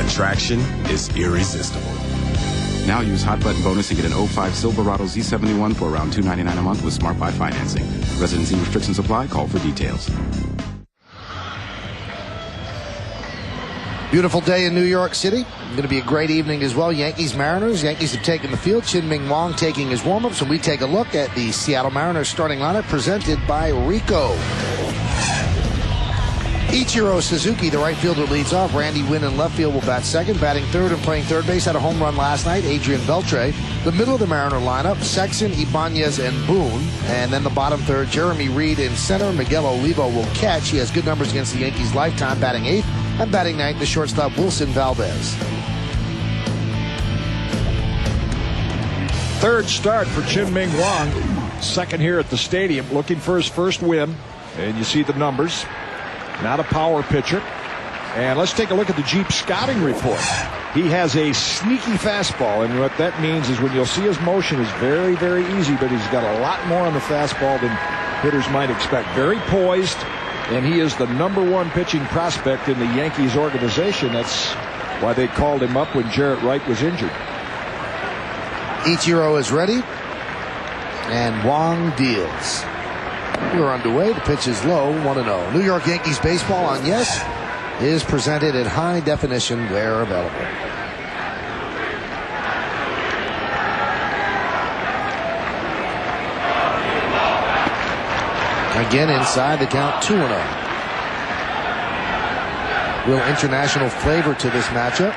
attraction is irresistible. Now use Hot Button bonus and get an 05 Silverado Z71 for around $299 a month with Smart Buy financing. Residency restrictions apply. Call for details. Beautiful day in New York City. Going to be a great evening as well. Yankees, Mariners. Yankees have taken the field. Chien-Ming Wang taking his warm-ups. And we take a look at the Seattle Mariners starting lineup presented by Rico. Ichiro Suzuki, the right fielder, leads off. Randy Winn in left field will bat second. Batting third and playing third base, had a home run last night, Adrian Beltre. The middle of the Mariner lineup, Sexton, Ibanez, and Boone. And then the bottom third, Jeremy Reed in center. Miguel Olivo will catch. He has good numbers against the Yankees lifetime, batting eighth. And batting ninth, the shortstop, Wilson Valdez. Third start for Chien-Ming Wang. Second here at the stadium, looking for his first win. And you see the numbers. Not a power pitcher. And let's take a look at the Jeep scouting report. He has a sneaky fastball, and what that means is when you'll see his motion is very, very easy, but he's got a lot more on the fastball than hitters might expect. Very poised, and he is the #1 pitching prospect in the Yankees organization. That's why they called him up when Jarrett Wright was injured. Ichiro is ready, and Wang deals. We're underway. The pitch is low, 1-0. New York Yankees baseball on Yes is presented in high definition where available. Again inside, the count 2-0. Real international flavor to this matchup.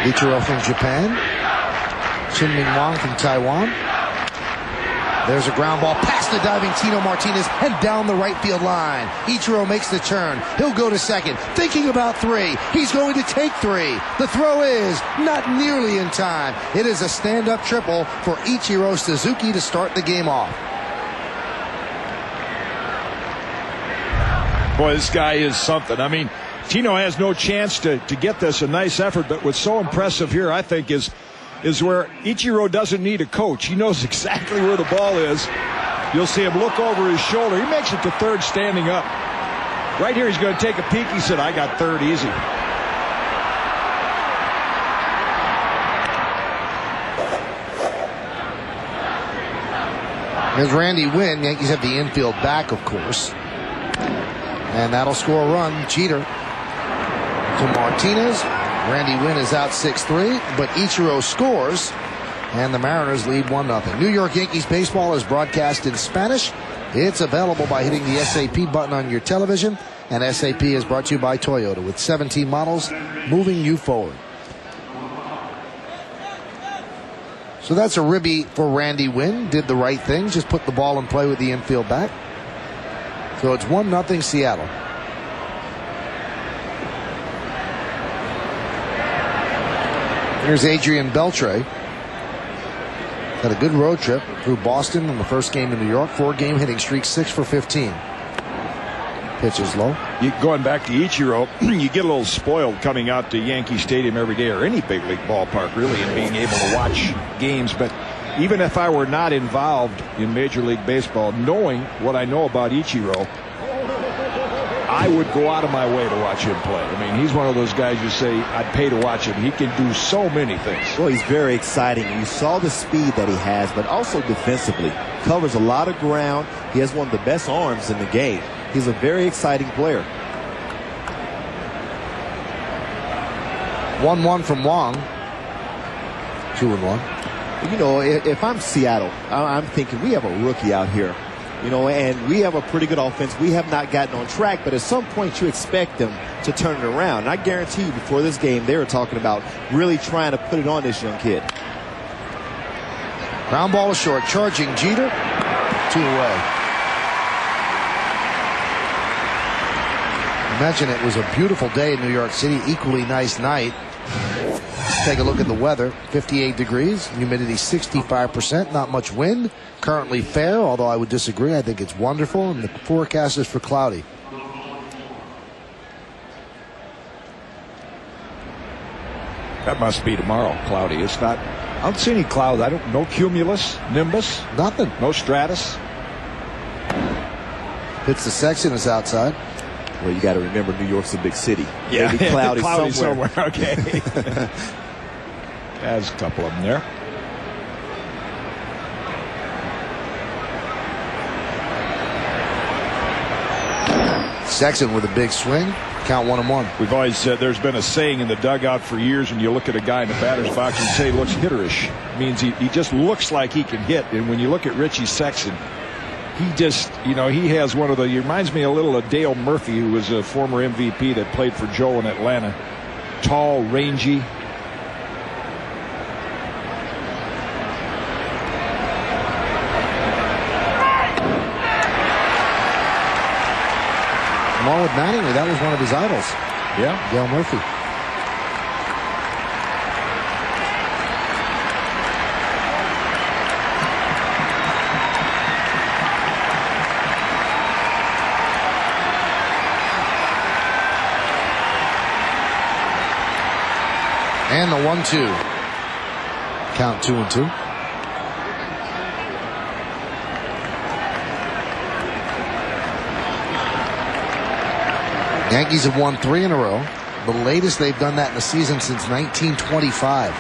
Ichiro from Japan. Chien-Ming Wang from Taiwan. There's a ground ball past the diving Tino Martinez and down the right field line. Ichiro makes the turn. He'll go to second, thinking about three. He's going to take three. The throw is not nearly in time. It is a stand-up triple for Ichiro Suzuki to start the game off. Boy, this guy is something. I mean, Tino has no chance to get this. A nice effort, but what's so impressive here, I think, is where Ichiro doesn't need a coach. He knows exactly where the ball is. You'll see him look over his shoulder. He makes it to third standing up. Right here, he's going to take a peek. He said, I got third easy. There's Randy Winn. Yankees have the infield back, of course. And that'll score a run. Jeter to Martinez. Randy Winn is out 6-3, but Ichiro scores, and the Mariners lead 1-0. New York Yankees baseball is broadcast in Spanish. It's available by hitting the SAP button on your television, and SAP is brought to you by Toyota with 17 models moving you forward. So that's a ribby for Randy Winn. Did the right thing, just put the ball in play with the infield back. So it's 1-0 Seattle. Here's Adrian Beltre. Had a good road trip through Boston in the first game in New York. 4-game hitting streak, 6 for 15. Pitch is low. Going back to Ichiro, you get a little spoiled coming out to Yankee Stadium every day, or any big league ballpark, really, and being able to watch games. But even if I were not involved in Major League Baseball, knowing what I know about Ichiro, I would go out of my way to watch him play. I mean, he's one of those guys you say, I'd pay to watch him. He can do so many things. Well, he's very exciting. You saw the speed that he has, but also defensively. Covers a lot of ground. He has one of the best arms in the game. He's a very exciting player. 1-1 from Wang. 2-1. You know, if I'm Seattle, I'm thinking we have a rookie out here. You know, and we have a pretty good offense. We have not gotten on track, but at some point you expect them to turn it around. And I guarantee you before this game, they were talking about really trying to put it on this young kid. Ground ball is short. Charging Jeter. 2 away. Imagine it was a beautiful day in New York City. Equally nice night. Take a look at the weather. 58 degrees. Humidity 65%. Not much wind. Currently fair, although I would disagree. I think it's wonderful. And the forecast is for cloudy. That must be tomorrow, cloudy. It's not. I don't see any clouds. No cumulus, nimbus. Nothing. No stratus. Hits the Sexton is outside. Well, you got to remember New York's a big city. Yeah, maybe cloudy somewhere. Okay. There's a couple of them there. Sexton with a big swing. Count 1-1. We've always said there's been a saying in the dugout for years when you look at a guy in the batter's box and say he looks hitterish. It means he just looks like he can hit. And when you look at Richie Sexton, he just, he has one of he reminds me a little of Dale Murphy, who was a former MVP that played for Joe in Atlanta. Tall, rangy. Along with Mattingly, that was one of his idols. Yeah. Dale Murphy. And the 1-2. Count 2-2. Yankees have won 3 in a row. The latest they've done that in a season since 1925.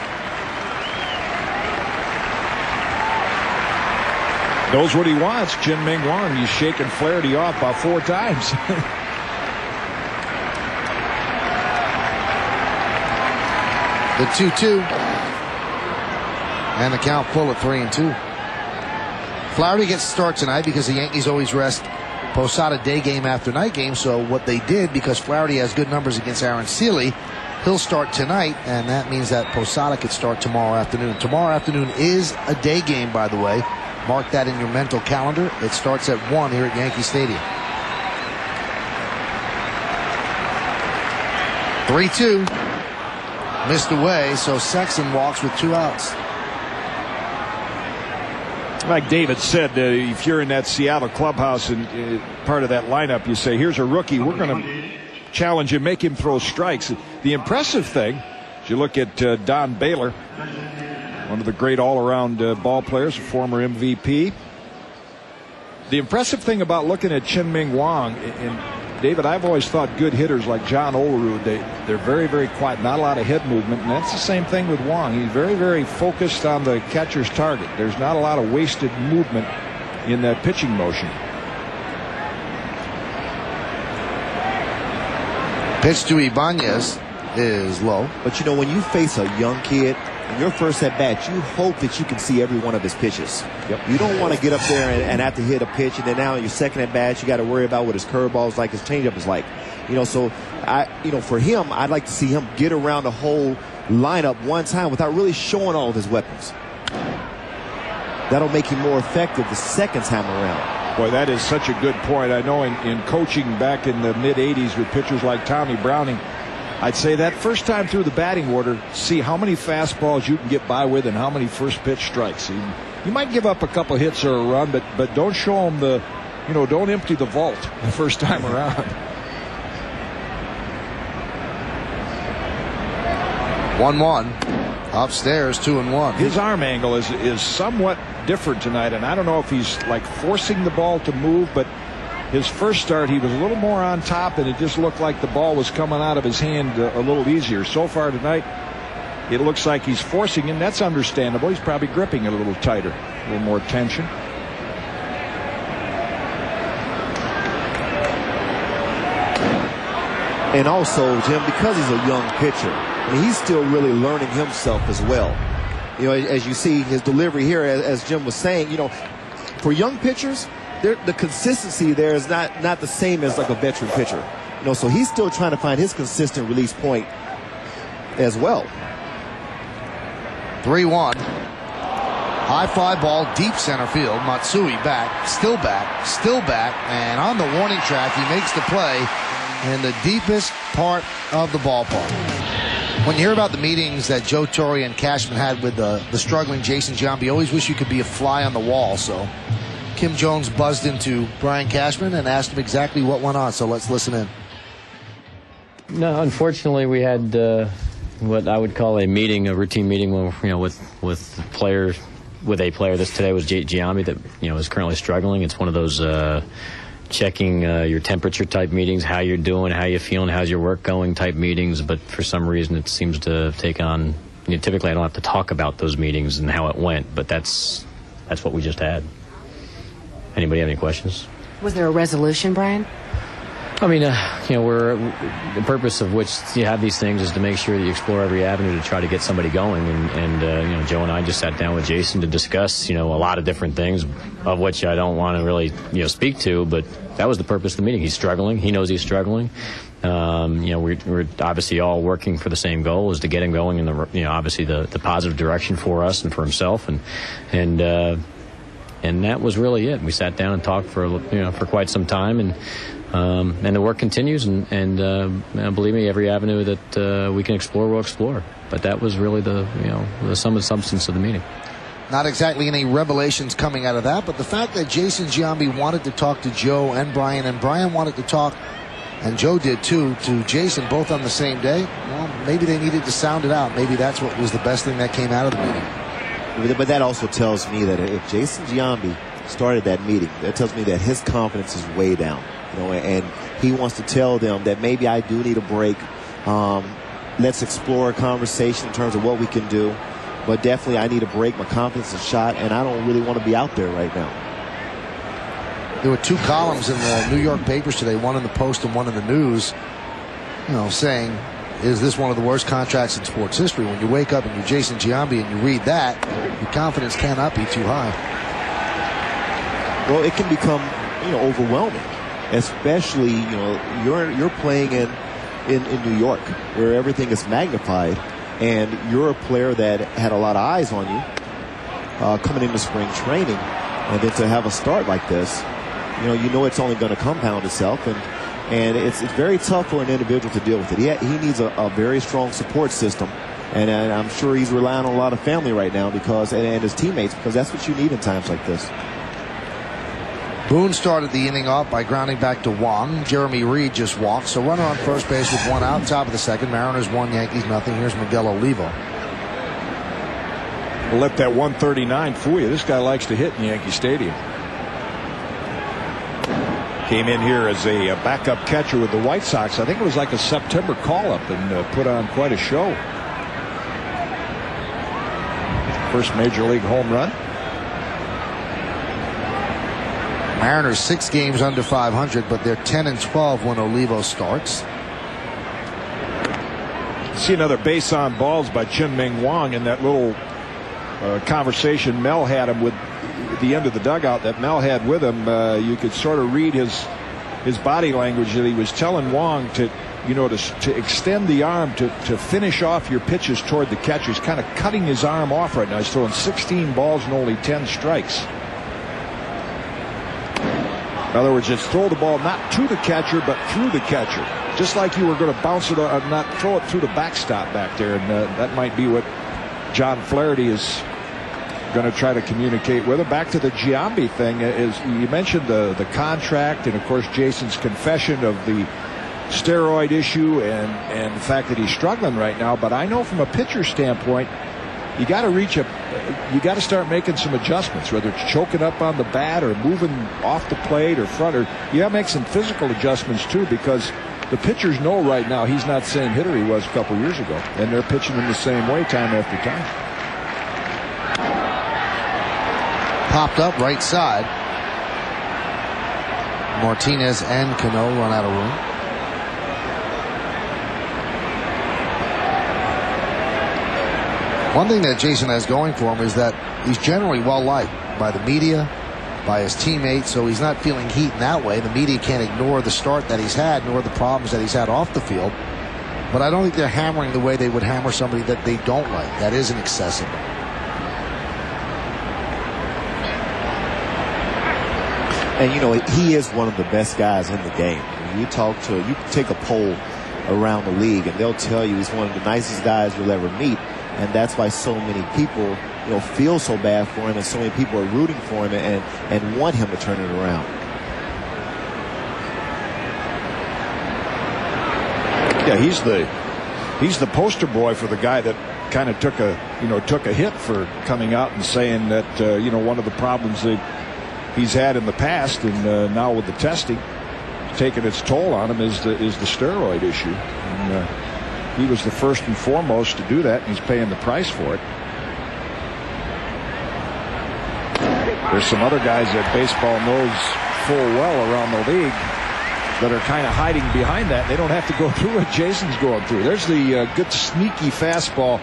Knows what he wants. Jin-Ming Wang, he's shaking Flaherty off about 4 times. The 2-2. And the count full at 3-2. Flaherty gets to start tonight because the Yankees always rest Posada day game after night game. So what they did, because Flaherty has good numbers against Aaron Seeley, he'll start tonight, and that means that Posada could start tomorrow afternoon. Tomorrow afternoon is a day game, by the way. Mark that in your mental calendar. It starts at 1 here at Yankee Stadium. 3-2. Missed away, so Sexton walks with 2 outs. Like David said, if you're in that Seattle clubhouse and part of that lineup, you say, here's a rookie. We're going to challenge him, make him throw strikes. The impressive thing, if you look at Don Baylor, one of the great all-around ball players, a former MVP. The impressive thing about looking at Jin-Ming Wang, and David, I've always thought good hitters like John Olerud, they're very, very quiet, not a lot of head movement, and that's the same thing with Wang. He's very, very focused on the catcher's target. There's not a lot of wasted movement in that pitching motion. Pitch to Ibanez is low. But when you face a young kid, in your first at bat, you hope that you can see every one of his pitches. Yep. You don't want to get up there and have to hit a pitch, and then now in your second at bat, you got to worry about what his curveball is like, his changeup is like. So for him, I'd like to see him get around the whole lineup one time without really showing all of his weapons. That'll make him more effective the second time around. Boy, that is such a good point. I know in coaching back in the mid-'80s with pitchers like Tommy Browning, I'd say that first time through the batting order, see how many fastballs you can get by with and how many first pitch strikes. You might give up a couple hits or a run, but don't show them don't empty the vault the first time around. 1-1. Upstairs, 2-1. His arm angle is somewhat different tonight, and I don't know if he's like forcing the ball to move, but his first start, he was a little more on top, and it just looked like the ball was coming out of his hand a little easier. So far tonight, it looks like he's forcing, and that's understandable. He's probably gripping it a little tighter, a little more tension. And also, Jim, because he's a young pitcher, he's still really learning himself as well. As you see his delivery here, as Jim was saying, for young pitchers, the consistency there is not the same as like a veteran pitcher. So he's still trying to find his consistent release point as well. 3-1. High fly ball, deep center field. Matsui back, still back, and on the warning track, he makes the play in the deepest part of the ballpark. When you hear about the meetings that Joe Torre and Cashman had with the struggling Jason Giambi, you always wish you could be a fly on the wall. So Kim Jones buzzed into Brian Cashman and asked him exactly what went on. So let's listen in. No, unfortunately, we had what I would call a routine meeting, with players. With a player, this today was Giambi that is currently struggling. It's one of those checking your temperature type meetings, how you're doing, how you feeling, how's your work going type meetings. But for some reason, it seems to take on. Typically, I don't have to talk about those meetings and how it went, but that's what we just had. Anybody have any questions? Was there a resolution, Brian? I mean, we're the purpose of which you have these things is to make sure that you explore every avenue to try to get somebody going. And Joe and I just sat down with Jason to discuss, a lot of different things, of which I don't want to really, speak to. But that was the purpose of the meeting. He's struggling. He knows he's struggling. We're obviously all working for the same goal, is to get him going in the, obviously the positive direction for us and for himself. And that was really it. We sat down and talked for quite some time, and the work continues, and believe me, every avenue that we can explore, we'll explore. But that was really the sum and substance of the meeting. Not exactly any revelations coming out of that, but the fact that Jason Giambi wanted to talk to Joe and Brian wanted to talk, and Joe did too, to Jason, both on the same day, well, maybe they needed to sound it out. Maybe that's what was the best thing that came out of the meeting. But that also tells me that if Jason Giambi started that meeting, that tells me that his confidence is way down. And he wants to tell them that maybe I do need a break. Let's explore a conversation in terms of what we can do. But definitely I need a break. My confidence is shot, and I don't really want to be out there right now. There were two columns in the New York papers today, one in the Post and one in the News, saying, is this one of the worst contracts in sports history? When you wake up and you're Jason Giambi and you read that, your confidence cannot be too high. Well, it can become, overwhelming. Especially, you're playing in New York, where everything is magnified, and you're a player that had a lot of eyes on you coming into spring training, and then to have a start like this, it's only going to compound itself, and it's very tough for an individual to deal with it. He needs a very strong support system, and I'm sure he's relying on a lot of family right now and his teammates, because that's what you need in times like this. Boone started the inning off by grounding back to Wong. Jeremy Reed just walked. So runner on first base with one out. Top of the second. Mariners 1, Yankees nothing. Here's Miguel Olivo. We'll let that 139 fool you. This guy likes to hit in Yankee Stadium. Came in here as a backup catcher with the White Sox. I think it was like a September call-up, and put on quite a show. First major league home run. Mariners 6 games under 500, but they're 10-12 when Olivo starts. See another base on balls by Chien-Ming Wang in that little conversation Mel had him with at the end of the dugout that Mel had with him. You could sort of read his body language that he was telling Wang to extend the arm to finish off your pitches toward the catcher. He's kind of cutting his arm off right now. He's throwing 16 balls and only 10 strikes. In other words, it's throw the ball not to the catcher, but through the catcher. Just like you were going to bounce it, not throw it through the backstop back there. And that might be what John Flaherty is going to try to communicate with him. Back to the Giambi thing, is you mentioned the contract, and of course Jason's confession of the steroid issue and the fact that he's struggling right now. But I know from a pitcher standpoint, you got to start making some adjustments, whether it's choking up on the bat or moving off the plate or front, or you got to make some physical adjustments too, because the pitchers know right now he's not the same hitter he was a couple years ago, and they're pitching him the same way time after time. Popped up right side. Martinez and Cano run out of room. One thing that Jason has going for him is that he's generally well-liked by the media, by his teammates, so he's not feeling heat in that way. The media can't ignore the start that he's had, nor the problems that he's had off the field. But I don't think they're hammering the way they would hammer somebody that they don't like. That isn't excessive. And, he is one of the best guys in the game. When you take a poll around the league, and they'll tell you he's one of the nicest guys you'll ever meet. And that's why so many people, feel so bad for him, and so many people are rooting for him and want him to turn it around. Yeah, he's the poster boy for the guy that kind of took a hit for coming out and saying that one of the problems they he's had in the past, and now with the testing taking its toll on him is the steroid issue. And, he was the first and foremost to do that, and he's paying the price for it. There's some other guys that baseball knows full well around the league that are kind of hiding behind that. They don't have to go through what Jason's going through. There's the good sneaky fastball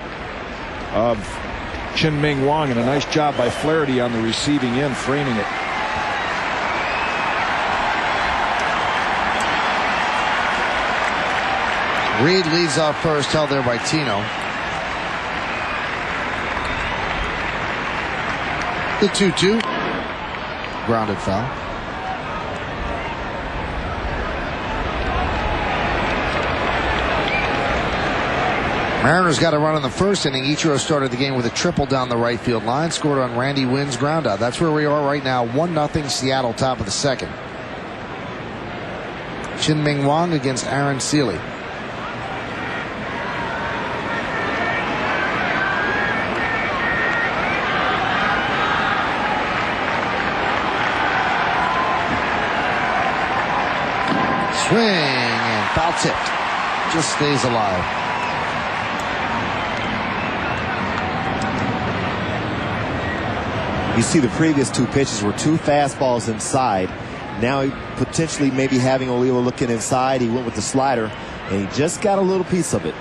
of Chien-Ming Wang, and a nice job by Flaherty on the receiving end, framing it. Reed leads off first, held there by Tino. The 2-2. Grounded foul. Mariners got a run in the first inning. Ichiro started the game with a triple down the right field line, scored on Randy Wynn's ground out. That's where we are right now, 1-0 Seattle, top of the second. Chien-Ming Wang against Aaron Seeley. Swing and foul tipped. Just stays alive. You see the previous two pitches were two fastballs inside. Now he potentially maybe having Oliva looking inside. He went with the slider, and he just got a little piece of it.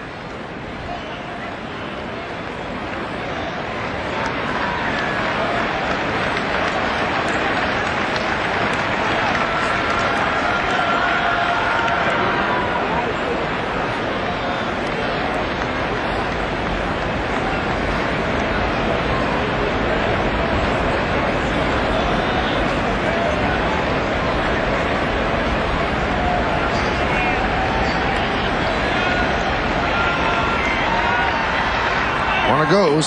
Goes.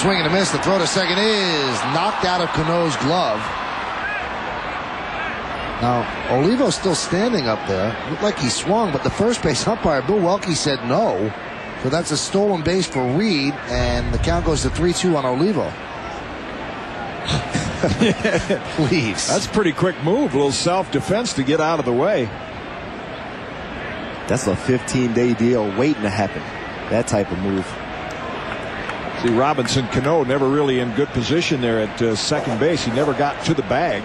Swing and a miss. The throw to second is knocked out of Cano's glove. Now, Olivo's still standing up there. Looked like he swung, but the first base umpire, Bill Welke, said no. So that's a stolen base for Reed, and the count goes to 3-2 on Olivo. Please. That's a pretty quick move. A little self-defense to get out of the way. That's a 15-day deal waiting to happen. That type of move. See, Robinson Cano never really in good position there at second base. He never got to the bag.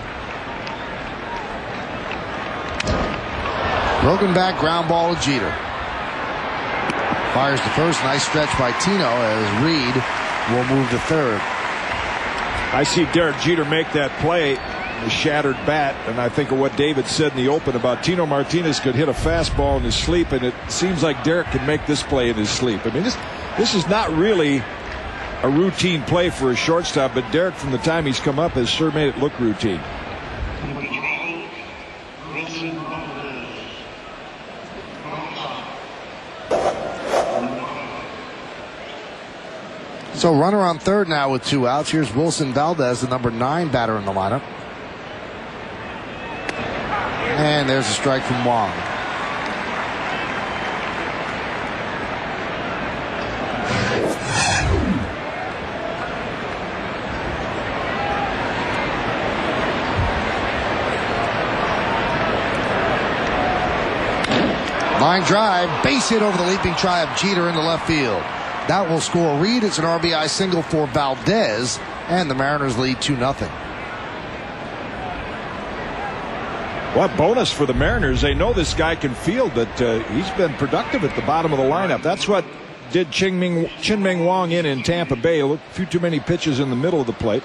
Broken back ground ball to Jeter. Fires to first. Nice stretch by Tino as Reed will move to third. I see Derek Jeter make that play, the shattered bat, and I think of what David said in the open about Tino Martinez could hit a fastball in his sleep, and it seems like Derek can make this play in his sleep. I mean, this is not really a routine play for a shortstop, but Derek, from the time he's come up, has sure made it look routine. So runner on third now with 2 outs. Here's Wilson Valdez, the number 9 batter in the lineup. And there's a strike from Wang. Line drive, base hit over the leaping try of Jeter into left field. That will score Reed. It's an RBI single for Valdez, and the Mariners lead 2-0. What bonus for the Mariners. They know this guy can field, but he's been productive at the bottom of the lineup. That's what did Chien-Ming Wang in Tampa Bay. A few too many pitches in the middle of the plate.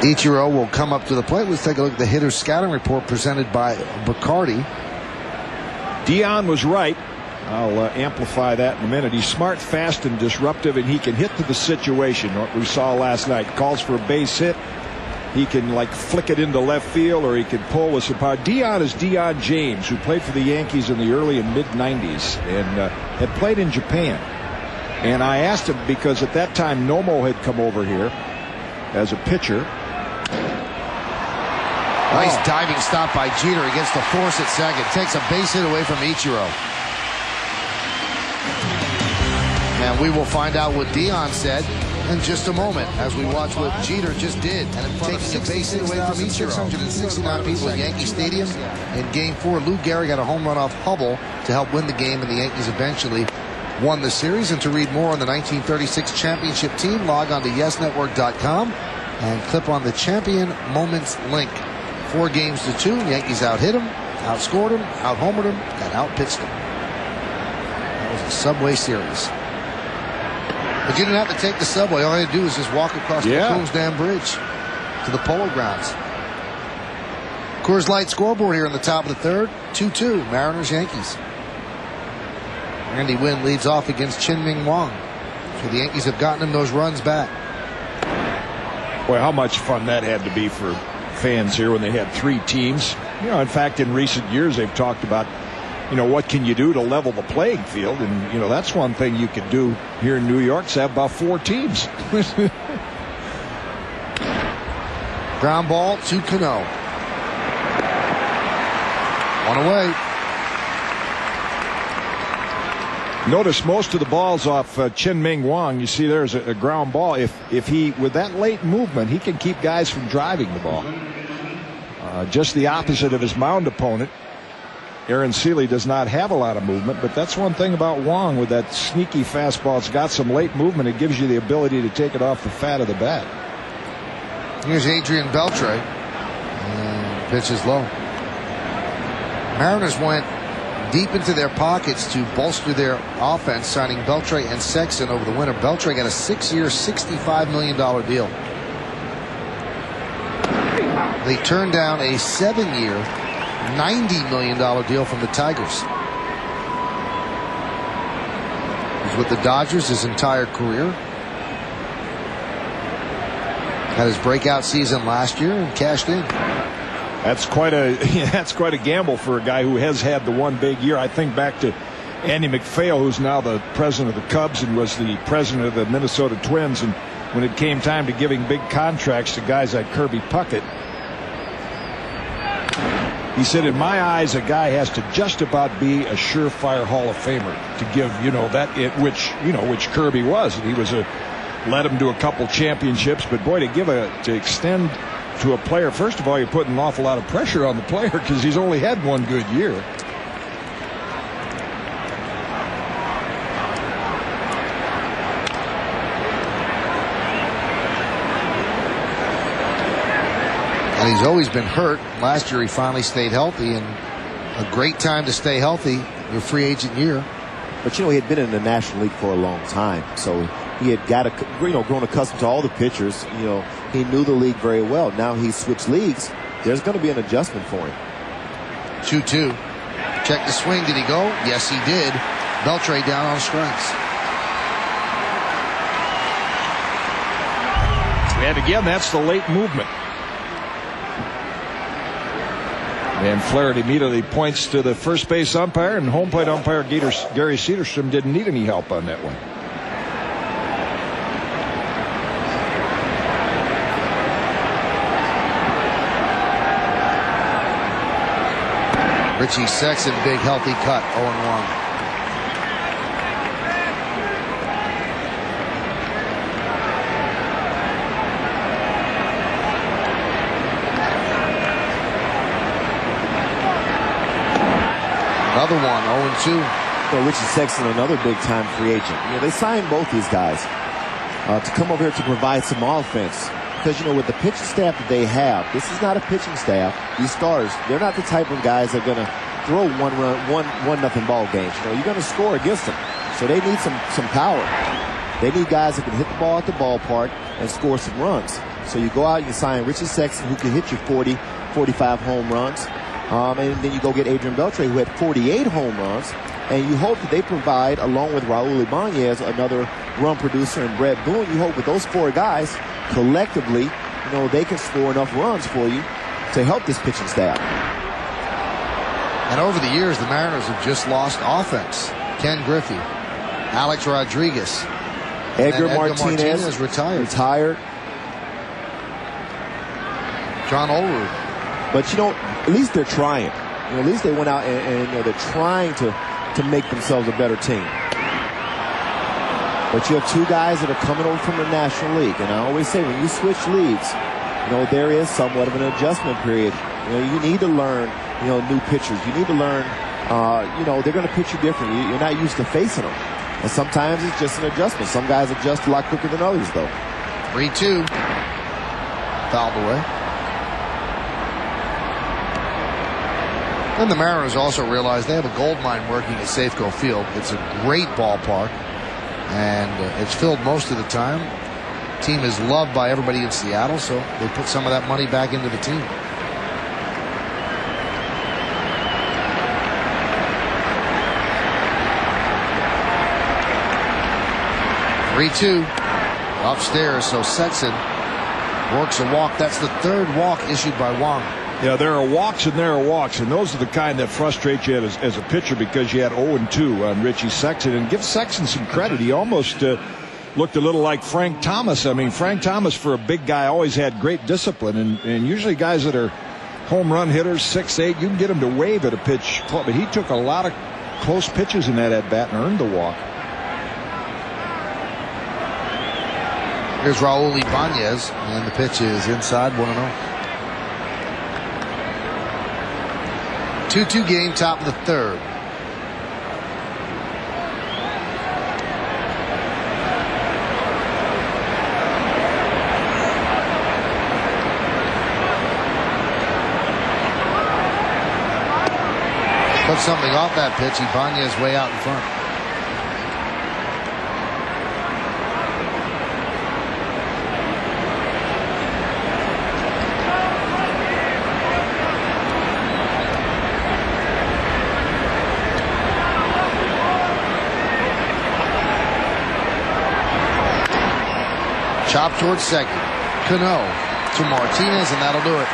Ichiro will come up to the plate. Let's take a look at the hitter's scouting report presented by Bacardi. Dion was right. I'll amplify that in a minute. He's smart, fast, and disruptive, and he can hit to the situation. What we saw last night. Calls for a base hit. He can like flick it into left field, or he can pull with some power. Dion is Dion James, who played for the Yankees in the early and mid-90s and had played in Japan. And I asked him because at that time Nomo had come over here as a pitcher. Nice diving stop by Jeter against the force at second. Takes a base hit away from Ichiro. And we will find out what Dion said in just a moment as we watch what Jeter just did. And taking a base hit away from Ichiro. 669 people at Yankee Stadium. In Game 4, Lou Gehrig got a home run off Hubble to help win the game, and the Yankees eventually won the series. And to read more on the 1936 championship team, log on to YesNetwork.com and click on the Champion Moments link. 4 games to 2. Yankees out-hit him, outscored him, out-homered him, and out-pitched him. That was a Subway series. But you didn't have to take the subway. All you had to do was just walk across the Coombs Dam Bridge to the Polo Grounds. Coors Light scoreboard here in the top of the third. 2-2, Mariners-Yankees. Randy Wynn leads off against Chien-Ming Wang. So the Yankees have gotten him those runs back. Boy, how much fun that had to be for fans here when they had 3 teams. You know, in fact, in recent years, they've talked about, you know, what can you do to level the playing field? And, you know, that's one thing you could do here in New York, is have about 4 teams. Ground ball to Cano. 1 away. Notice most of the balls off Chien-Ming Wang. You see there's a ground ball. If he, with that late movement, he can keep guys from driving the ball. Just the opposite of his mound opponent. Aaron Seeley does not have a lot of movement, but that's one thing about Wang with that sneaky fastball. It's got some late movement. It gives you the ability to take it off the fat of the bat. Here's Adrian Beltre. And pitch is low. Mariners went deep into their pockets to bolster their offense, signing Beltre and Sexton over the winter. Beltre got a 6-year, $65 million deal. They turned down a 7-year, $90 million deal from the Tigers. He's with the Dodgers his entire career. Had his breakout season last year and cashed in. That's quite a gamble for a guy who has had the one big year. I think back to Andy McPhail, who's now the president of the Cubs and was the president of the Minnesota Twins. And when it came time to giving big contracts to guys like Kirby Puckett, he said, in my eyes, a guy has to just about be a surefire Hall of Famer to give, you know, which Kirby was. And he was led him to a couple championships. But boy, to extend to a player, first of all, you're putting an awful lot of pressure on the player because he's only had one good year. And he's always been hurt. Last year he finally stayed healthy, and a great time to stay healthy your free agent year. But you know, he had been in the National League for a long time, so he had got grown accustomed to all the pitchers. You know, he knew the league very well. Now he's switched leagues. There's going to be an adjustment for him. 2-2. Check the swing. Did he go? Yes, he did. Beltre down on strikes. And again, that's the late movement. And Flaherty immediately points to the first base umpire, and home plate umpire Gary Cederstrom didn't need any help on that one. Richie Sexton, big healthy cut, 0-1. Another one, 0-2. So Richie Sexton, another big-time free agent. You know, they signed both these guys to come over here to provide some offense. Because, you know, with the pitching staff that they have, this is not a pitching staff. These stars, they're not the type of guys that are going to throw one nothing ball games. You know, you're going to score against them. So they need some power. They need guys that can hit the ball at the ballpark and score some runs. So you go out and you sign Richie Sexton, who can hit you 40, 45 home runs. And then you go get Adrian Beltre, who had 48 home runs. And you hope that they provide, along with Raul Ibanez, another run producer, and Brett Boone, you hope with those 4 guys, collectively, you know, they can score enough runs for you to help this pitching staff. And over the years, the Mariners have just lost offense. Ken Griffey, Alex Rodriguez, Edgar Martinez retired. John John Olerud. But, at least they're trying. At least they went out and they're trying to make themselves a better team. But you have two guys that are coming over from the National League. And I always say when you switch leagues, there is somewhat of an adjustment period. You need to learn, new pitchers. You need to learn, they're going to pitch you different. You're not used to facing them. And sometimes it's just an adjustment. Some guys adjust a lot quicker than others, though. 3-2. Fouled away. And the Mariners also realize they have a gold mine working at Safeco Field. It's a great ballpark, and it's filled most of the time. The team is loved by everybody in Seattle, so they put some of that money back into the team. Three-two. Upstairs, so Sexton works a walk. That's the third walk issued by Wong. Yeah, there are walks and there are walks, and those are the kind that frustrate you as a pitcher because you had 0-2 on Richie Sexton. And give Sexton some credit. He almost looked a little like Frank Thomas. I mean, Frank Thomas, for a big guy, always had great discipline. And usually guys that are home run hitters, 6'8", you can get them to wave at a pitch. But he took a lot of close pitches in that at-bat and earned the walk. Here's Raul Ibanez, and the pitch is inside, 1-0. 2-2 game, top of the third. Put something off that pitch. Ibanez way out in front. Chop towards second. Cano to Martinez, and that'll do it.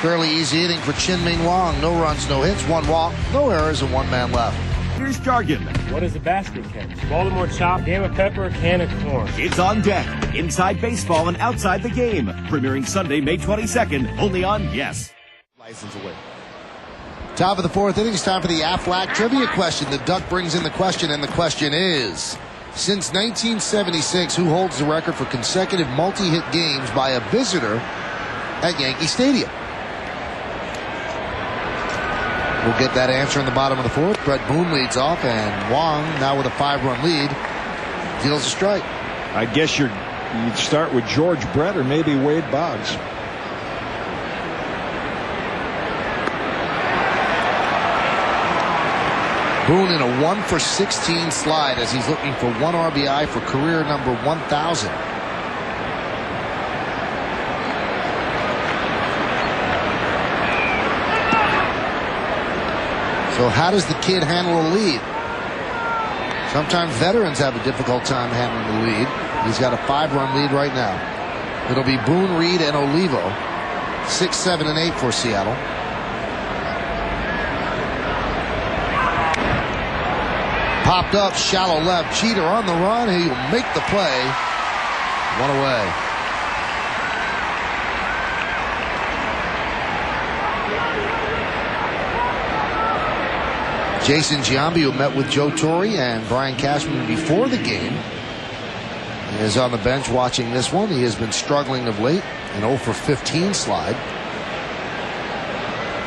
Fairly easy inning for Chien-Ming Wang. No runs, no hits, one walk, no errors, and one man left. Here's Jargon. What is a basket case? Baltimore chop, game of pepper, can of corn. It's on deck. Inside baseball and outside the game. Premiering Sunday, May 22nd, only on Yes. License away. Top of the fourth inning, it's time for the Aflac trivia question. The Duck brings in the question, and the question is, since 1976, who holds the record for consecutive multi-hit games by a visitor at Yankee Stadium? We'll get that answer in the bottom of the fourth. Brett Boone leads off, and Wong, now with a 5-run lead, deals a strike. I guess you'd start with George Brett or maybe Wade Boggs. Boone in a 1-for-16 slide as he's looking for one RBI for career number 1,000. So how does the kid handle a lead? Sometimes veterans have a difficult time handling the lead. He's got a 5-run lead right now. It'll be Boone, Reed, and Olivo. 6, 7, and 8 for Seattle. Popped up, shallow left. Jeter on the run. He'll make the play. One away. Jason Giambi, who met with Joe Torre and Brian Cashman before the game, is on the bench watching this one. He has been struggling of late. An 0-for-15 slide.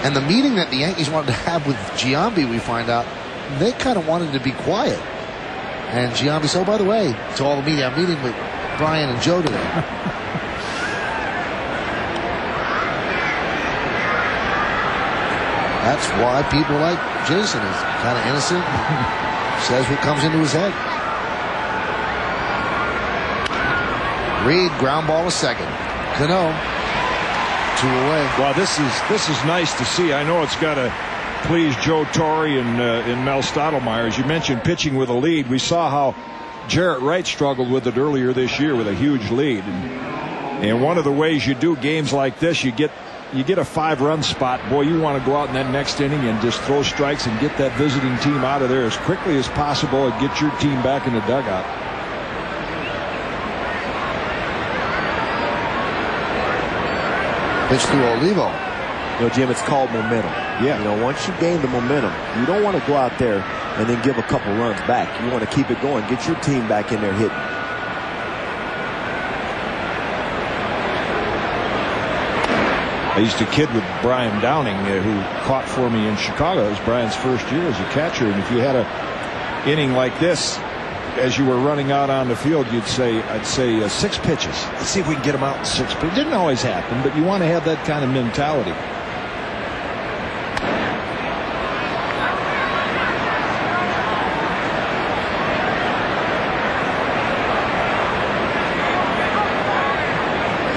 And the meeting that the Yankees wanted to have with Giambi, we find out, they kind of wanted to be quiet. And Giambi said, oh, by the way, to all the media, I'm meeting with Brian and Joe today. That's why people like Jason. Is kind of innocent. Says what comes into his head. Reed, ground ball to second. Cano, 2 away. Well, this is nice to see. I know it's got to please Joe Torre and Mel Stottlemyre. As you mentioned, pitching with a lead. We saw how Jarrett Wright struggled with it earlier this year with a huge lead. And one of the ways you do games like this, you get a 5-run spot. Boy, you want to go out in that next inning and just throw strikes and get that visiting team out of there as quickly as possible and get your team back in the dugout. Pitch to Olivo. Jim, it's called momentum. Yeah. Once you gain the momentum, you don't want to go out there and then give a couple runs back. You want to keep it going, get your team back in there hitting. I used to kid with Brian Downing, who caught for me in Chicago. It was Brian's first year as a catcher, and if you had a inning like this, as you were running out on the field, I'd say 6 pitches. Let's see if we can get them out in 6 pitches. It didn't always happen, but you want to have that kind of mentality.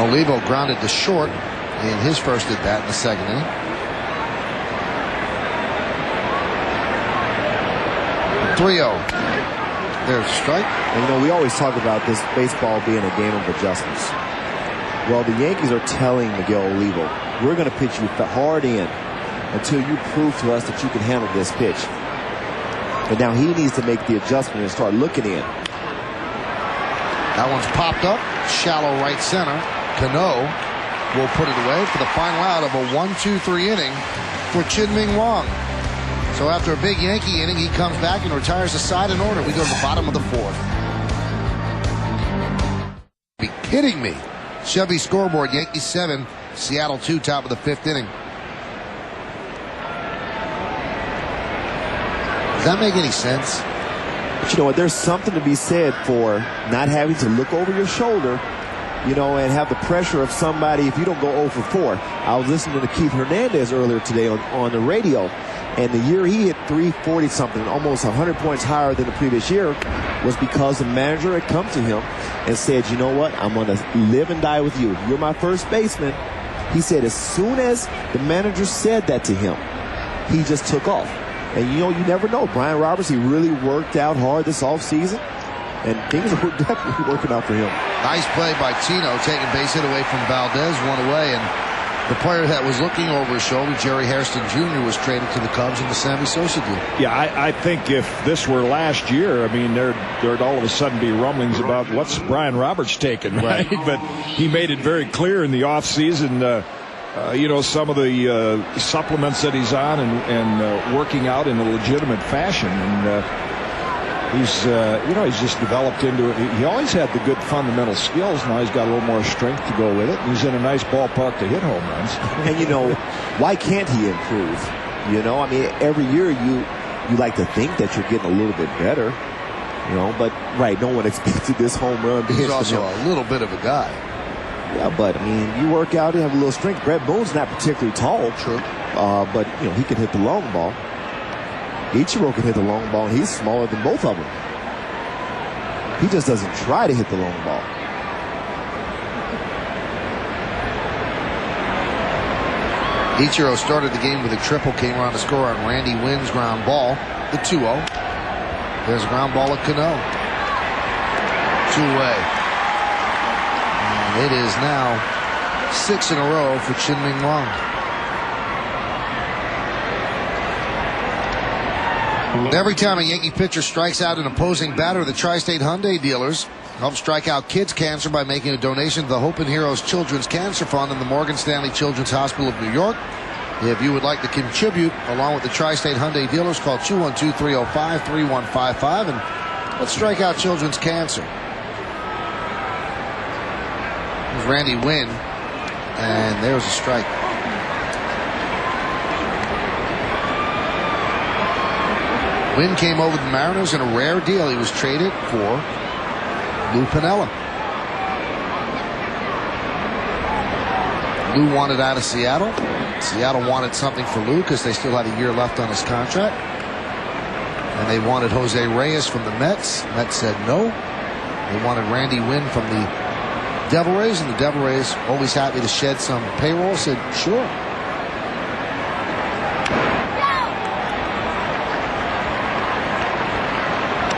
Olivo grounded to short in his first at bat in the second inning. .30. There's a strike. And we always talk about this baseball being a game of adjustments. Well, the Yankees are telling Miguel Olivo, we're going to pitch you hard in until you prove to us that you can handle this pitch. And now he needs to make the adjustment and start looking in. That one's popped up, shallow right center. Cano will put it away for the final out of a 1-2-3 inning for Chien-Ming Wang. So after a big Yankee inning, he comes back and retires the side in order. We go to the bottom of the 4th. Be kidding me. Chevy scoreboard, Yankees 7, Seattle 2, top of the 5th inning. Does that make any sense? But you know what? There's something to be said for not having to look over your shoulder, and have the pressure of somebody if you don't go 0 for 4. I was listening to Keith Hernandez earlier today on the radio, and the year he hit 340 something, almost 100 points higher than the previous year, was because the manager had come to him and said, you know what, I'm going to live and die with you. You're my first baseman. He said as soon as the manager said that to him, he just took off. And you never know. Brian Roberts, he really worked out hard this offseason, and things are definitely working out for him. Nice play by Tino, taking base hit away from Valdez, one away, and the player that was looking over his shoulder, Jerry Hairston Jr., was traded to the Cubs in the Sammy Sosa deal. Yeah, I think if this were last year, there'd all of a sudden be rumblings about what's Brian Roberts taking, right? But he made it very clear in the offseason, some of the supplements that he's on and working out in a legitimate fashion. And he's just developed into it. He always had the good fundamental skills. Now he's got a little more strength to go with it. He's in a nice ballpark to hit home runs. And why can't he improve? Every year you like to think that you're getting a little bit better. But right, no one expected this home run. He's also a little bit of a guy. Yeah, but you work out and have a little strength. Brett Boone's not particularly tall. True. But he can hit the long ball. Ichiro can hit the long ball, and he's smaller than both of them. He just doesn't try to hit the long ball. Ichiro started the game with a triple, came around to score on Randy Wynn's ground ball, the 2-0. There's a ground ball at Cano. 2-away. And it is now 6 in a row for Chien-Ming Wang. Every time a Yankee pitcher strikes out an opposing batter, the Tri-State Hyundai dealers help strike out kids' cancer by making a donation to the Hope and Heroes Children's Cancer Fund in the Morgan Stanley Children's Hospital of New York. If you would like to contribute along with the Tri-State Hyundai dealers, call 212-305-3155 and let's strike out children's cancer. There's Randy Wynn, and there's a strike. Wynn came over to the Mariners in a rare deal. He was traded for Lou Piniella. Lou wanted out of Seattle. Seattle wanted something for Lou because they still had a year left on his contract. And they wanted Jose Reyes from the Mets. Mets said no. They wanted Randy Wynn from the Devil Rays, and the Devil Rays, always happy to shed some payroll, said sure.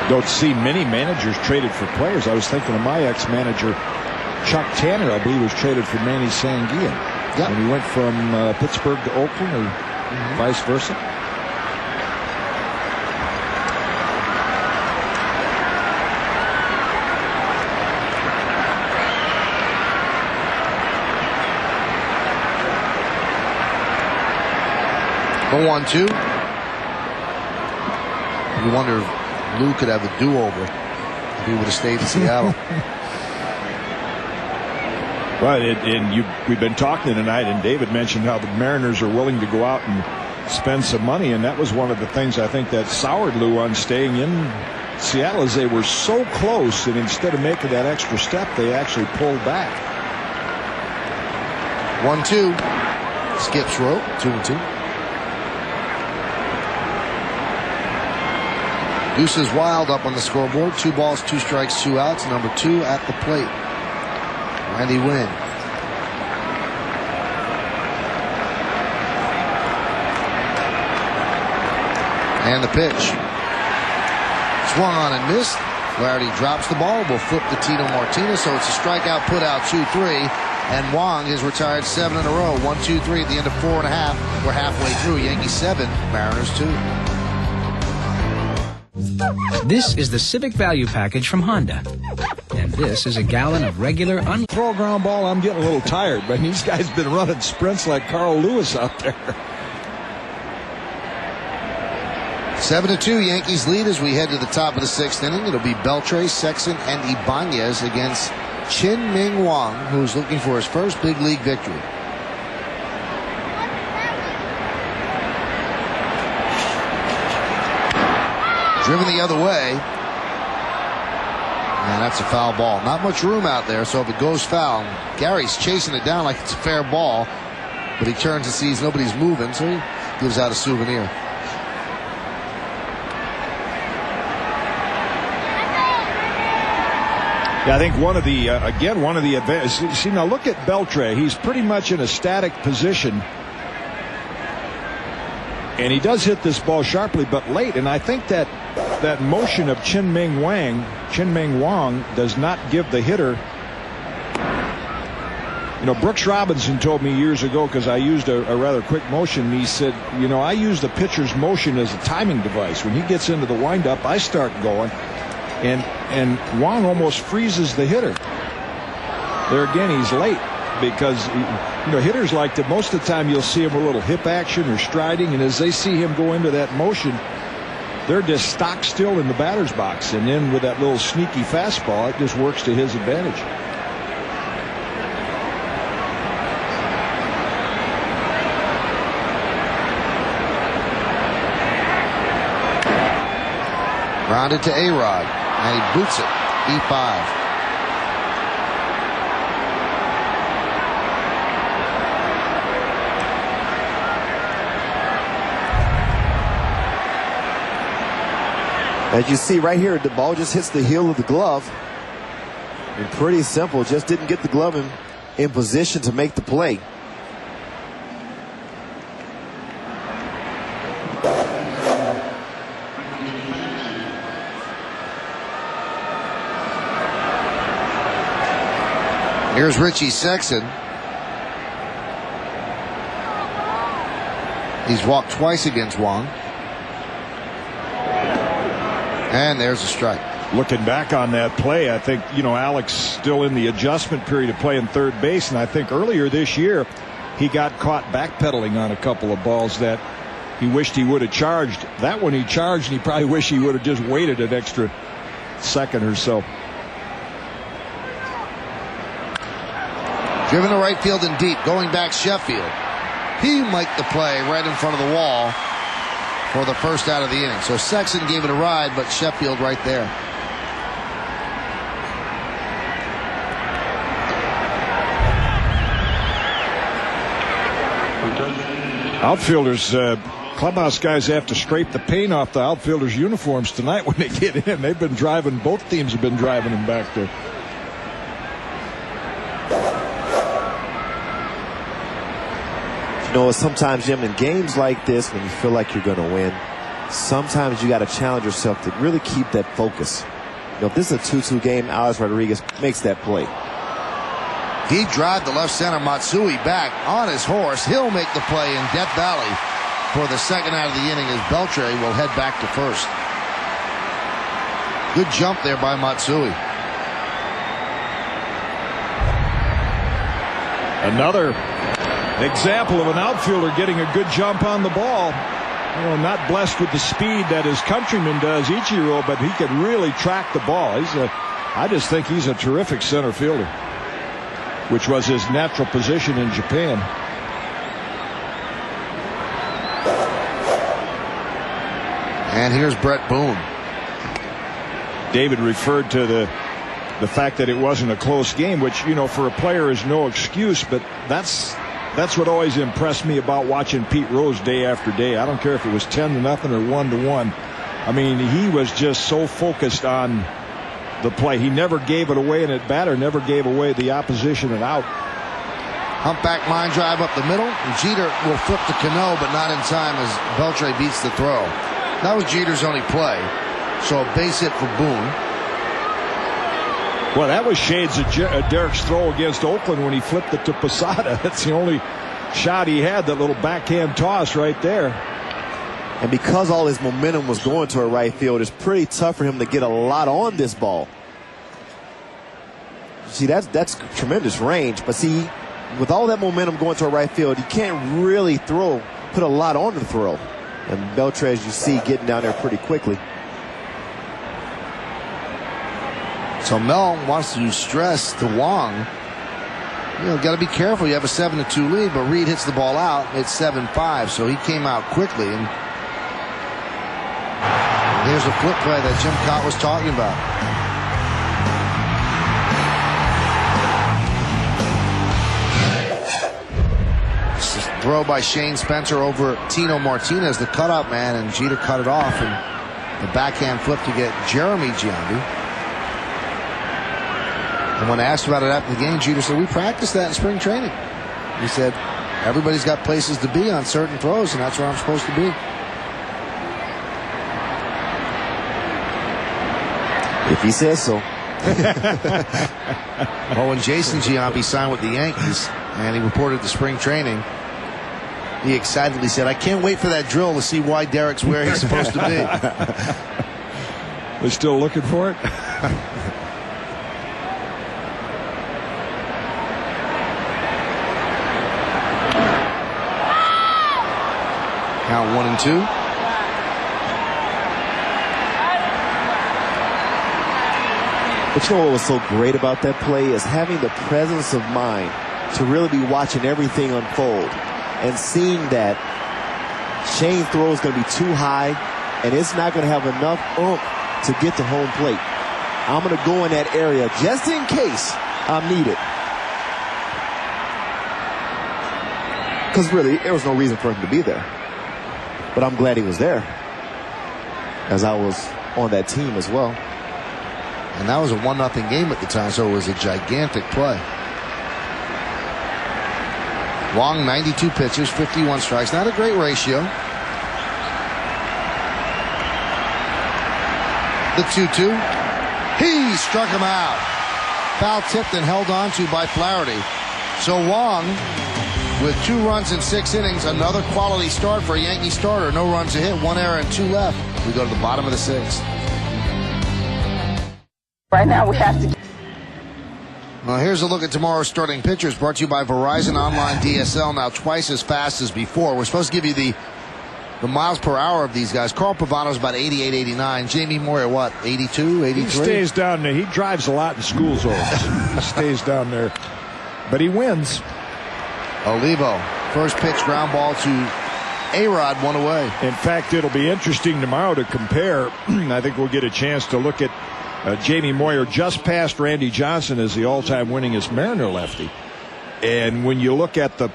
Don't see many managers traded for players. I was thinking of my ex-manager, Chuck Tanner, I believe, was traded for Manny Sanguillen. Yep. And he went from Pittsburgh to Oakland, or vice versa. The 1-2. You wonder if Lou could have a do-over if he would have stayed in Seattle. Right, and we've been talking tonight, and David mentioned how the Mariners are willing to go out and spend some money, and that was one of the things I think that soured Lou on staying in Seattle, is they were so close, and instead of making that extra step, they actually pulled back. 1-2. Skips rope. 2-2. Deuces Wild up on the scoreboard. 2 balls, 2 strikes, 2 outs. Number 2 at the plate. Randy Wynn. And the pitch. Swung on and missed. Flaherty drops the ball. Will flip to Tino Martinez. So it's a strikeout, put out 2-3. And Wong has retired 7 in a row. 1-2-3 at the end of 4 1/2. We're halfway through. Yankees 7, Mariners 2. This is the Civic Value Package from Honda. And this is a gallon of regular throw a ground ball. I'm getting a little tired, but these guys been running sprints like Carl Lewis out there. 7-2 Yankees lead as we head to the top of the 6th inning. It'll be Beltre, Sexton, and Ibanez against Chien-Ming Wang, who's looking for his first big league victory. Driven the other way. And that's a foul ball. Not much room out there, so if it goes foul, Gary's chasing it down like it's a fair ball, but he turns and sees nobody's moving, so he gives out a souvenir. Yeah, I think one of the advantages. See, now look at Beltre. He's pretty much in a static position. And he does hit this ball sharply, but late. And I think that motion of Chien-Ming Wang does not give the hitter. You know, Brooks Robinson told me years ago, because I used a rather quick motion, he said, you know, I use the pitcher's motion as a timing device. When he gets into the windup, I start going. And Wang almost freezes the hitter. There again, he's late. Because, you know, hitters like to, most of the time you'll see him a little hip action or striding, and as they see him go into that motion, they're just stock still in the batter's box. And then with that little sneaky fastball, it just works to his advantage. Grounded to A-Rod, and he boots it. E5. As you see right here, the ball just hits the heel of the glove. And pretty simple, just didn't get the glove in position to make the play. Here's Richie Sexton. He's walked twice against Wang. And there's a strike. Looking back on that play, I think, you know, Alex still in the adjustment period of playing third base, and I think earlier this year he got caught backpedaling on a couple of balls that he wished he would have charged. That one he charged, and he probably wished he would have just waited an extra second or so. Driven to right field and deep, going back Sheffield. He might the play right in front of the wall for the first out of the inning. So Sexton gave it a ride, but Sheffield right there. Outfielders, clubhouse guys have to scrape the paint off the outfielders' uniforms tonight when they get in. They've been driving, both teams have been driving them back there. You know, sometimes, Jim, in games like this, when you feel like you're going to win, sometimes you got to challenge yourself to really keep that focus. You know, if this is a 2-2 game, Alex Rodriguez makes that play. Deep drive to left center. Matsui back on his horse. He'll make the play in Death Valley for the second out of the inning as Beltre will head back to first. Good jump there by Matsui. Example of an outfielder getting a good jump on the ball. You know, not blessed with the speed that his countryman does, Ichiro, but he can really track the ball. I just think he's a terrific center fielder, which was his natural position in Japan. And here's Brett Boone. David referred to the fact that it wasn't a close game, which, you know, for a player is no excuse, but that's what always impressed me about watching Pete Rose day after day. I don't care if it was 10-0 or 1-1. I mean, he was just so focused on the play. He never gave it away, and at batter never gave away the opposition an out. Humpback line drive up the middle. And Jeter will flip the Cano, but not in time as Beltre beats the throw. That was Jeter's only play. So a base hit for Boone. Well, that was shades of Derek's throw against Oakland when he flipped it to Posada. That's the only shot he had, that little backhand toss right there. And because all his momentum was going to a right field, it's pretty tough for him to get a lot on this ball. See, that's tremendous range. But see, with all that momentum going to a right field, you can't really put a lot on the throw. And Beltre, as you see, getting down there pretty quickly. So Mel wants to stress to Wong, you know, got to be careful. You have a 7-2 lead, but Reed hits the ball out. It's 7-5, so he came out quickly. And here's a flip play that Jim Cott was talking about. Throw by Shane Spencer over Tino Martinez, the cutout man, and Jeter cut it off. And the backhand flip to get Jeremy Giambi. And when asked about it after the game, Jeter said, we practiced that in spring training. He said, everybody's got places to be on certain throws, and that's where I'm supposed to be. If he says so. Well, when Jason Giambi signed with the Yankees and he reported to spring training, he excitedly said, I can't wait for that drill to see why Derek's where he's supposed to be. They're still looking for it? Count 1-2. But you know what was so great about that play is having the presence of mind to really be watching everything unfold and seeing that Shane's throw is going to be too high and it's not going to have enough oomph to get to home plate. I'm going to go in that area just in case I'm needed. Because really, there was no reason for him to be there. But I'm glad he was there, as I was on that team as well. And that was a 1-0 game at the time, so it was a gigantic play. Wong, 92 pitches, 51 strikes. Not a great ratio. The 2-2. He struck him out. Foul tipped and held on to by Flaherty. So Wong, with 2 runs in 6 innings, another quality start for a Yankee starter. No runs to hit, 1 error and 2 left. We go to the bottom of the 6th. Right now we have to. Well, here's a look at tomorrow's starting pitchers, brought to you by Verizon Online DSL, now twice as fast as before. We're supposed to give you the miles per hour of these guys. Carl Pavano's about 88, 89. Jamie Moyer, what, 82, 83? He stays down there. He drives a lot in school zones. He stays down there. But he wins. Olivo, first pitch ground ball to A-Rod, 1 away. In fact, it'll be interesting tomorrow to compare. I think we'll get a chance to look at Jamie Moyer just past Randy Johnson as the all-time winningest Mariner lefty. And when you look at the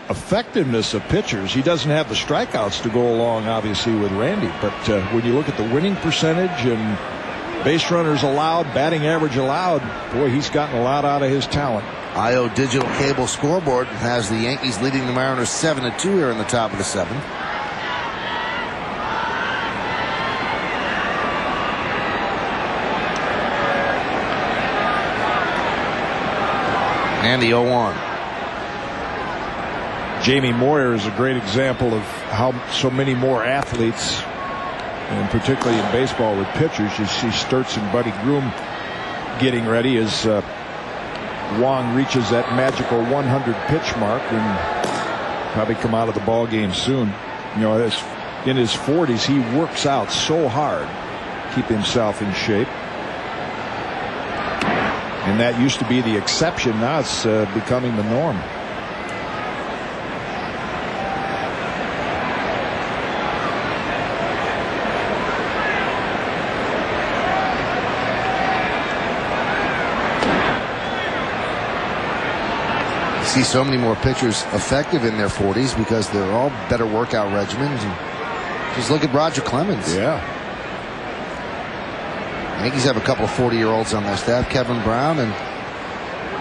effectiveness of pitchers, he doesn't have the strikeouts to go along, obviously, with Randy. But when you look at the winning percentage and base runners allowed, batting average allowed, boy, he's gotten a lot out of his talent. IO Digital Cable Scoreboard has the Yankees leading the Mariners 7-2 here in the top of the 7th. And the 0-1. Jamie Moyer is a great example of how so many more athletes, and particularly in baseball with pitchers, you see Sturtz and Buddy Groom getting ready as Wong reaches that magical 100 pitch mark, and Probably come out of the ball game soon. You know, in his 40s, he works out so hard, keep himself in shape. And that used to be the exception. Now it's becoming the norm. See so many more pitchers effective in their 40s because they're all better workout regimens. And just look at Roger Clemens. Yeah. Yankees have a couple of 40-year-olds on their staff, Kevin Brown and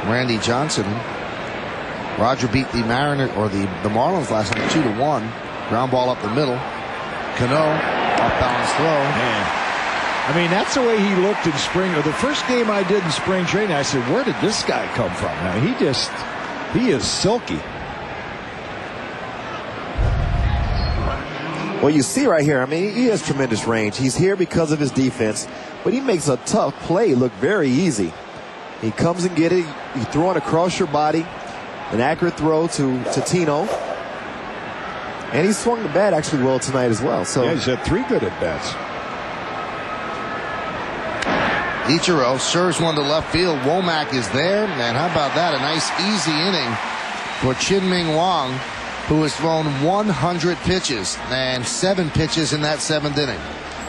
Randy Johnson. Roger beat the Marlins last night 2-1. Ground ball up the middle. Cano, off-balance throw. Man. I mean, that's the way he looked in spring. Or the first game I did in spring training, I said, where did this guy come from? I mean, he is silky. Well, you see right here, I mean, he has tremendous range. He's here because of his defense, but he makes a tough play look very easy. He comes and get it. You throw it across your body. An accurate throw to Tino. And he swung the bat actually well tonight as well. So yeah, he's had 3 good at-bats. Ichiro serves one to left field. Womack is there. And how about that? A nice easy inning for Chien-Ming Wang, who has thrown 100 pitches and 7 pitches in that 7th inning.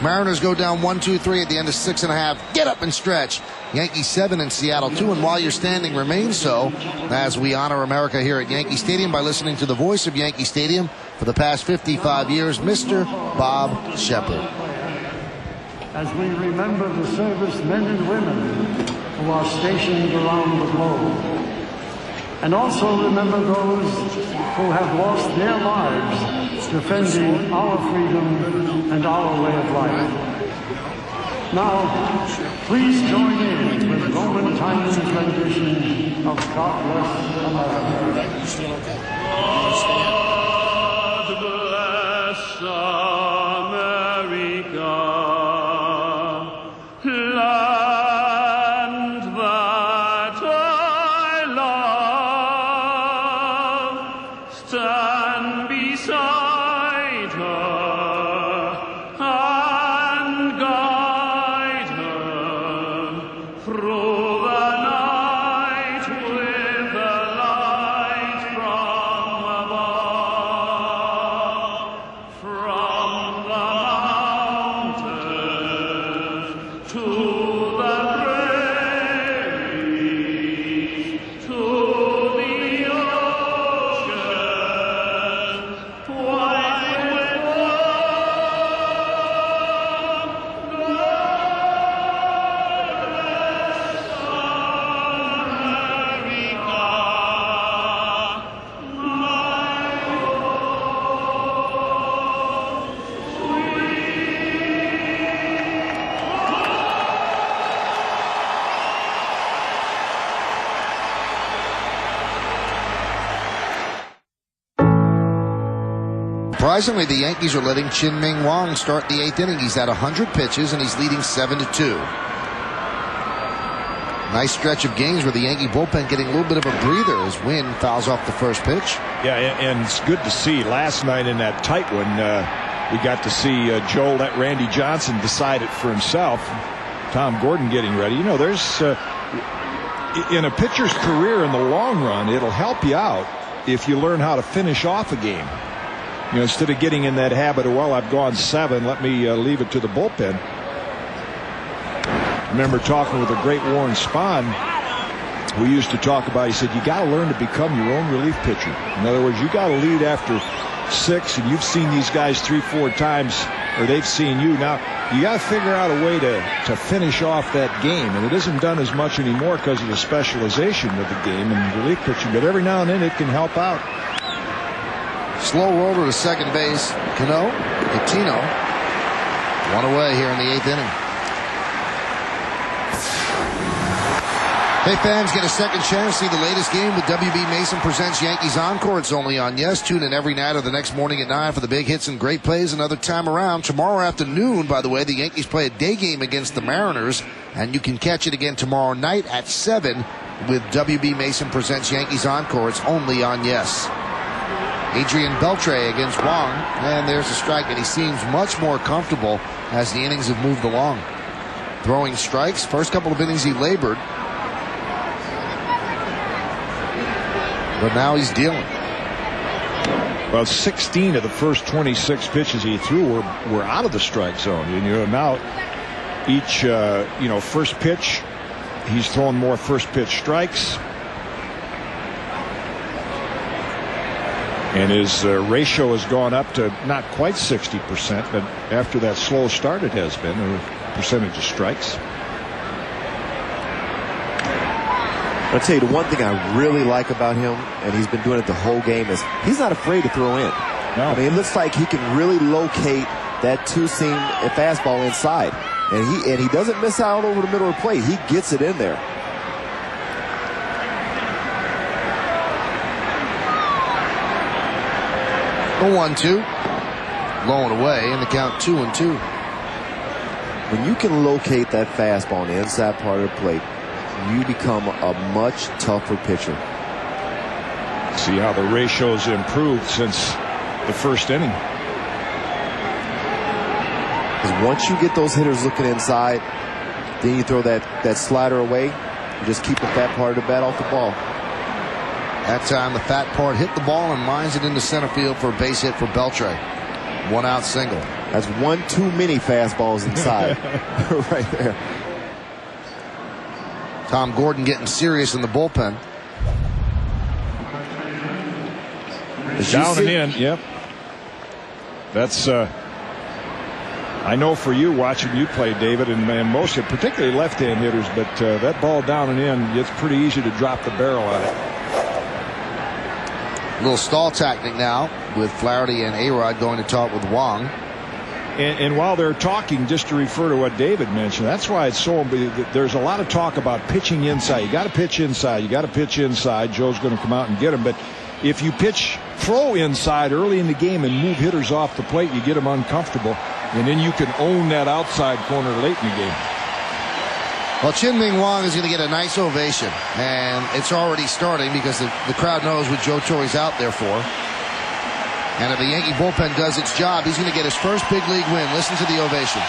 Mariners go down 1-2-3 at the end of 6.5. Get up and stretch. Yankees 7 and Seattle 2. And while you're standing, remain so as we honor America here at Yankee Stadium by listening to the voice of Yankee Stadium for the past 55 years, Mr. Bob Shepard. As we remember the servicemen and women who are stationed around the globe. And also remember those who have lost their lives defending our freedom and our way of life. Now, please join in with Roman Tyner's rendition of God Bless America. God bless America. Land that I love, stand beside her and guide her through the night with the light from above, from the mountains to the prairies, to the ocean, white with love, Surprisingly, the Yankees are letting Chien-Ming Wang start the 8th inning. He's had 100 pitches and he's leading 7-2. Nice stretch of games where the Yankee bullpen getting a little bit of a breather as Wynn fouls off the first pitch. Yeah, and it's good to see. Last night in that tight one, we got to see Joe let Randy Johnson decide it for himself. Tom Gordon getting ready. You know, there's in a pitcher's career in the long run, it'll help you out if you learn how to finish off a game. You know, instead of getting in that habit of, well, I've gone 7, let me leave it to the bullpen. I remember talking with the great Warren Spahn, who used to talk about, he said, you got to learn to become your own relief pitcher. In other words, you got to lead after 6, and you've seen these guys 3-4 times, or they've seen you. Now, you got to figure out a way to finish off that game, and it isn't done as much anymore because of the specialization of the game and relief pitching, but every now and then it can help out. Slow roller to second base. Cano, Tino. 1 away here in the 8th inning. Hey fans, get a second chance to see the latest game with WB Mason Presents Yankees Encore. It's only on Yes. Tune in every night or the next morning at 9 for the big hits and great plays another time around. Tomorrow afternoon, by the way, the Yankees play a day game against the Mariners, and you can catch it again tomorrow night at 7 with WB Mason Presents Yankees Encore. It's only on Yes. Adrian Beltre against Wong, and there's a strike, and he seems much more comfortable as the innings have moved along. Throwing strikes, first couple of innings he labored, but now he's dealing. Well, 16 of the first 26 pitches he threw were out of the strike zone. And now each first pitch, he's throwing more first pitch strikes. And his ratio has gone up to not quite 60%, but after that slow start it has been, a percentage of strikes. I'll tell you the one thing I really like about him, and he's been doing it the whole game, is he's not afraid to throw in. No. I mean, it looks like he can really locate that two-seam fastball inside. And he doesn't miss out over the middle of the plate. He gets it in there. The 1-2. Low and away, and the count 2-2. When you can locate that fastball on the inside part of the plate, you become a much tougher pitcher. See how the ratio's improved since the first inning. Because once you get those hitters looking inside, then you throw that slider away. You just keep the fat part of the bat off the ball. That time the fat part hit the ball and lines it into center field for a base hit for Beltre. 1-out single. That's one too many fastballs inside. Right there. Tom Gordon getting serious in the bullpen. Down and in, yep. That's I know for you watching you play, David, and most, particularly left-hand hitters, but that ball down and in, it's pretty easy to drop the barrel on it. A little stall tactic now with Flaherty and A-Rod going to talk with Wong. And while they're talking, just to refer to what David mentioned, that's why it's so. There's a lot of talk about pitching inside. You got to pitch inside. You got to pitch inside. Joe's going to come out and get him. But if you throw inside early in the game and move hitters off the plate, you get them uncomfortable, and then you can own that outside corner late in the game. Well, Chien-Ming Wang is going to get a nice ovation, and it's already starting because the crowd knows what Joe Torre's out there for. And if the Yankee bullpen does its job, he's going to get his first big league win. Listen to the ovation.